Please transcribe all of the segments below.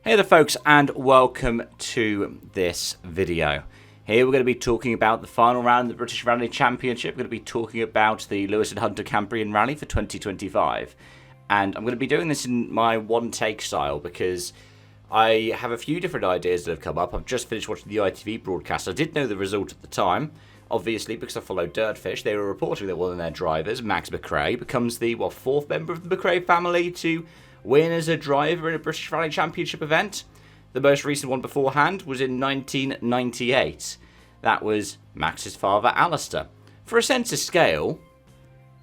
Hey there folks, and welcome to this video. Here we're going to be talking about the final round of the British Rally Championship. We're going to be talking about the Lewis and Hunter Cambrian Rally for 2025. And I'm going to be doing this in my one-take style because I have a few different ideas that have come up. I've just finished watching the ITV broadcast. I did know the result at the time, obviously, because I followed Dirtfish. They were reporting that one of their drivers, Max McRae, becomes the, fourth member of the McRae family to win as a driver in a British Rally Championship event. The most recent one beforehand was in 1998. That was Max's father, Alistair. For a sense of scale,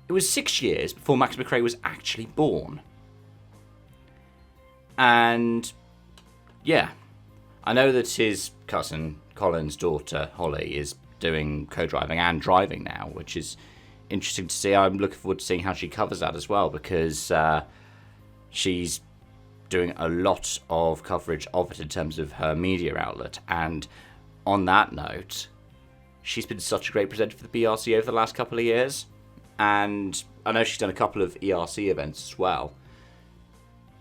it was 6 years before Max McRae was actually born. And, yeah, I know that his cousin, Colin's daughter, Holly, is doing co-driving and driving now, which is interesting to see. I'm looking forward to seeing how she covers that as well, because she's doing a lot of coverage of it in terms of her media outlet. And on that note, she's been such a great presenter for the BRC over the last couple of years. And I know she's done a couple of ERC events as well.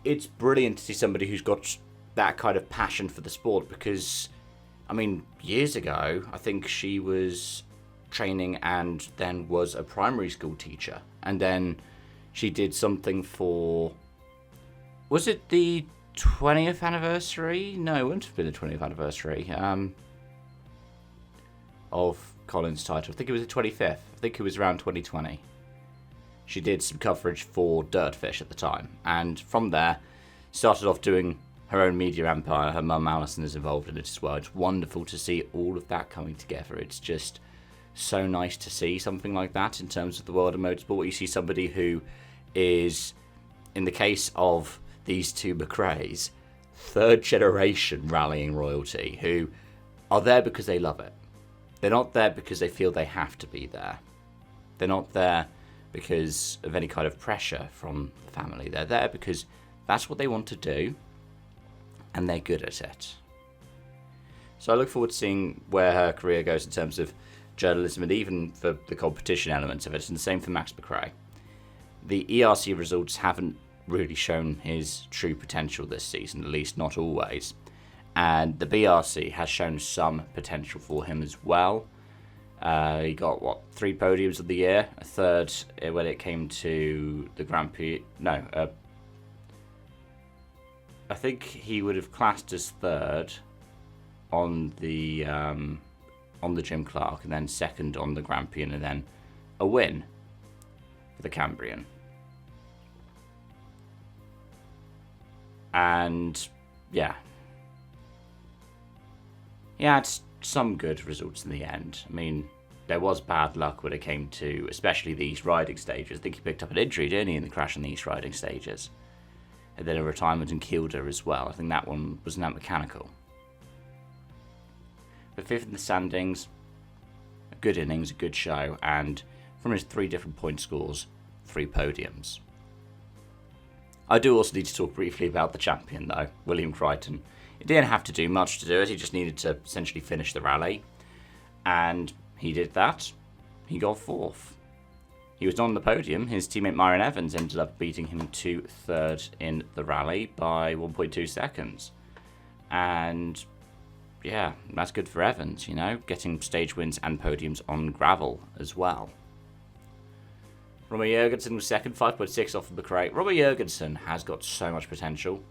It's brilliant to see somebody who's got that kind of passion for the sport because, I mean, years ago, I think she was training and then was a primary school teacher. And then she did something for... Was it the 20th anniversary? No, it wouldn't have been the 20th anniversary of Colin's title. I think it was the 25th. I think it was around 2020. She did some coverage for Dirtfish at the time. And from there, started off doing her own media empire. Her mum, Alison, is involved in it as well. It's wonderful to see all of that coming together. It's just so nice to see something like that in terms of the world of motorsport. You see somebody who is, in the case of these two McRaes, third generation rallying royalty, who are there because they love it. They're not there because they feel they have to be there. They're not there because of any kind of pressure from the family. They're there because that's what they want to do, and they're good at it. So I look forward to seeing where her career goes in terms of journalism and even for the competition elements of it, and the same for Max McRae. The ERC results haven't really shown his true potential this season, at least not always. And the BRC has shown some potential for him as well. He got, 3 podiums of the year, a third when it came to the Grand Prix. No, I think he would have classed as third on the Jim Clark, and then second on the Grand Prix, and then a win for the Cambrian. And, yeah. He had some good results in the end. I mean, there was bad luck when it came to, especially the East Riding stages. I think he picked up an injury, didn't he, in the crash on the East Riding stages. And then a retirement in Kielder as well. I think that one was not mechanical. But 5th in the standings, a good innings, a good show, and from his 3 different point scores, 3 podiums. I do also need to talk briefly about the champion, though, William Crichton. He didn't have to do much to do it. He just needed to essentially finish the rally. And he did that. He got 4th. He was on the podium. His teammate Myron Evans ended up beating him to 3rd in the rally by 1.2 seconds. And, yeah, that's good for Evans, you know, getting stage wins and podiums on gravel as well. Romer Jurgensen was second, 5.6 off of McRae. Romer Jurgensen has got so much potential.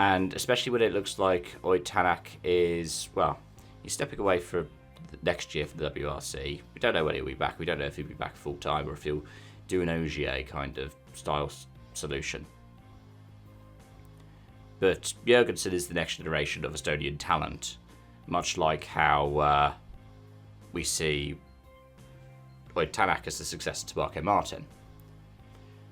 And especially when it looks like Oid Tanak is, he's stepping away for next year for the WRC. We don't know when he'll be back. We don't know if he'll be back full time or if he'll do an Ogier kind of style solution. But Jurgensen is the next generation of Estonian talent, much like how we see Oid Tanak as the successor to Marco Martin.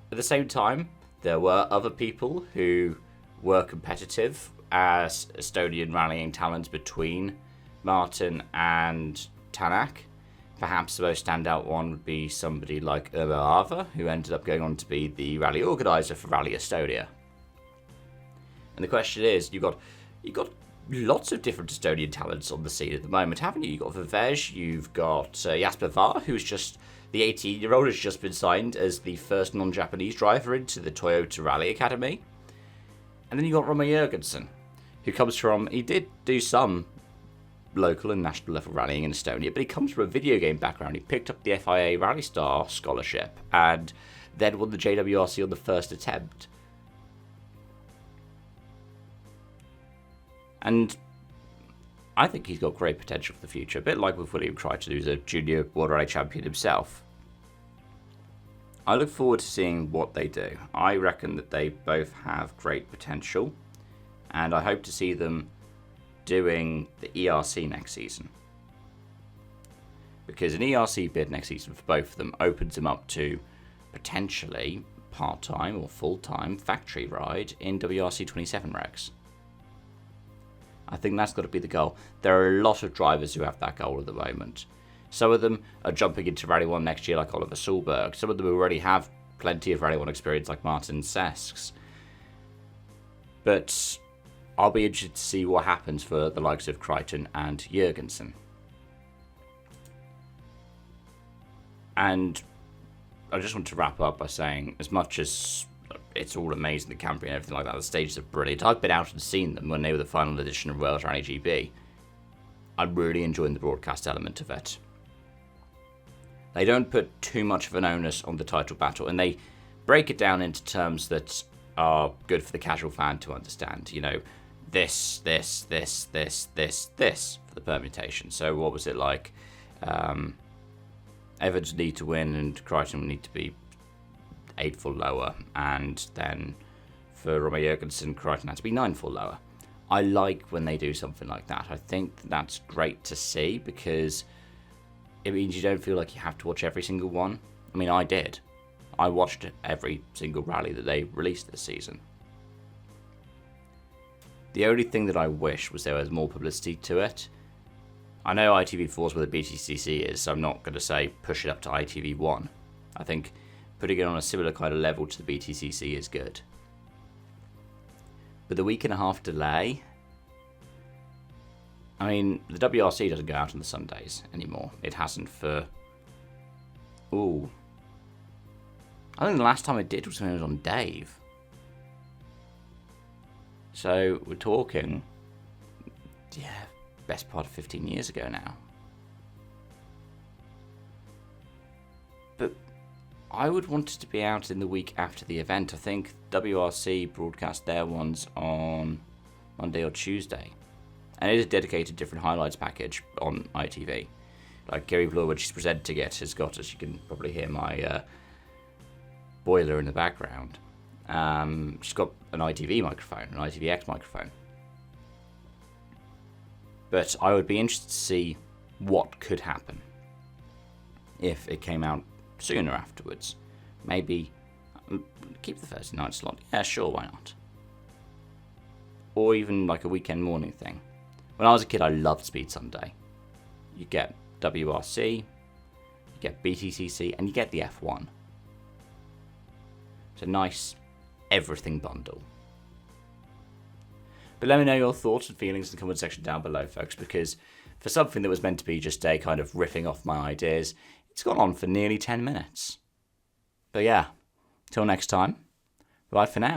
At the same time, there were other people who were competitive as Estonian rallying talents between Martin and Tanak. Perhaps the most standout one would be somebody like Urmo Aava, who ended up going on to be the rally organiser for Rally Estonia. And the question is, you've got lots of different Estonian talents on the scene at the moment, haven't you? You've got Vivej, you've got Jasper Var, who's just the 18-year-old, has just been signed as the first non-Japanese driver into the Toyota Rally Academy. And then you got Romer Jurgensen, who comes from, he did do some local and national level rallying in Estonia, but he comes from a video game background. He picked up the FIA Rally Star scholarship and then won the JWRC on the first attempt. And I think he's got great potential for the future, a bit like with William Crichton, who's a junior World Rally champion himself. I look forward to seeing what they do. I reckon that they both have great potential, and I hope to see them doing the ERC next season. Because an ERC bid next season for both of them opens them up to potentially part-time or full-time factory ride in WRC 27 regs. I think that's got to be the goal. There are a lot of drivers who have that goal at the moment. Some of them are jumping into Rally 1 next year like Oliver Solberg. Some of them already have plenty of Rally 1 experience like Martin Sesks. But I'll be interested to see what happens for the likes of Crichton and Jurgensen. And I just want to wrap up by saying, as much as it's all amazing, the Cambrian and everything like that, the stages are brilliant. I've been out and seen them when they were the final edition of World Rally GB. I'm really enjoying the broadcast element of it. They don't put too much of an onus on the title battle, and they break it down into terms that are good for the casual fan to understand. You know, this for the permutation. So what was it like? Evans need to win and Crichton would need to be 8 full lower, and then for Romer Jurgensen, Crichton had to be 9 full lower. I like when they do something like that. I think that's great to see because it means you don't feel like you have to watch every single one. I mean, I did. I watched every single rally that they released this season. The only thing that I wish was there was more publicity to it. I know ITV4 is where the BTCC is, so I'm not going to say push it up to ITV1. I think putting it on a similar kind of level to the BTCC is good. But the week and a half delay, I mean, the WRC doesn't go out on the Sundays anymore. It hasn't for... Ooh. I think the last time it did was when it was on Dave. So, we're talking... Yeah, best part of 15 years ago now. But I would want it to be out in the week after the event. I think WRC broadcast their ones on Monday or Tuesday. And it is a dedicated different highlights package on ITV. Like Gary Blue, when she's presenting it, has got, as you can probably hear my boiler in the background. She's got an ITV microphone, an ITVX microphone. But I would be interested to see what could happen if it came out sooner afterwards. Maybe keep the Thursday night slot. Yeah, sure, why not? Or even like a weekend morning thing. When I was a kid, I loved Speed Sunday. You get WRC, you get BTCC, and you get the F1. It's a nice everything bundle. But let me know your thoughts and feelings in the comment section down below, folks, because for something that was meant to be just a kind of riffing off my ideas, it's gone on for nearly 10 minutes. But yeah, till next time, bye for now.